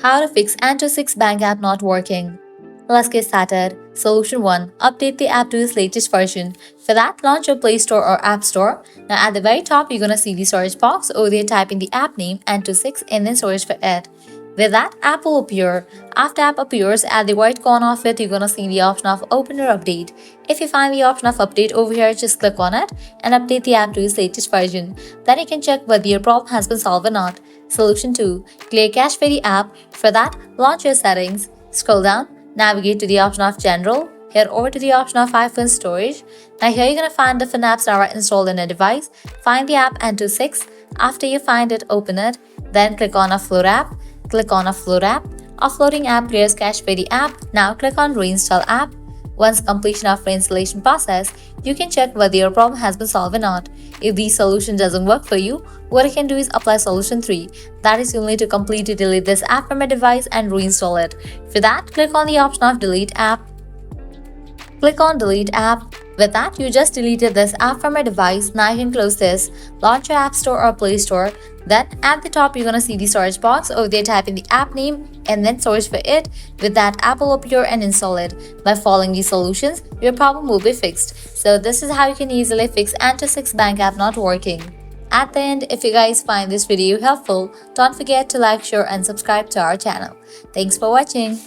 How to fix N26 Bank App not working. Let's get started. Solution 1. Update the app to its latest version. For that, launch your Play Store or App Store. Now at the very top, you're gonna see the search box. Over there, type in the app name N26 and then search for it. With that, app will appear. After app appears, at the right corner of it, you're gonna see the option of Open or Update. If you find the option of Update over here, just click on it and update the app to its latest version. Then you can check whether your problem has been solved or not. Solution 2. Clear cache for the app. For that, launch your settings. Scroll down, navigate to the option of General. Head over to the option of iPhone Storage. Now here you're gonna find different apps that are installed in a device. Find the app N26. After you find it, open it. Then click on Offload app. Click on Offload app. Offloading app clears cache for the app. Now click on Reinstall app. Once completion of reinstallation process, you can check whether your problem has been solved or not. If the solution doesn't work for you, what you can do is apply solution 3. That is, you'll need to completely delete this app from your device and reinstall it. For that, click on the option of Delete app. Click on Delete app. With that, you just deleted this app from your device. Now you can close this. Launch your App Store or Play Store. Then at the top, you're gonna see the search box. Over there, type in the app name and then search for it. With that, app will appear and install it. By following these solutions, your problem will be fixed. So this is how you can easily fix N26 Bank App not working. At the end, if you guys find this video helpful, don't forget to like, share and subscribe to our channel. Thanks for watching.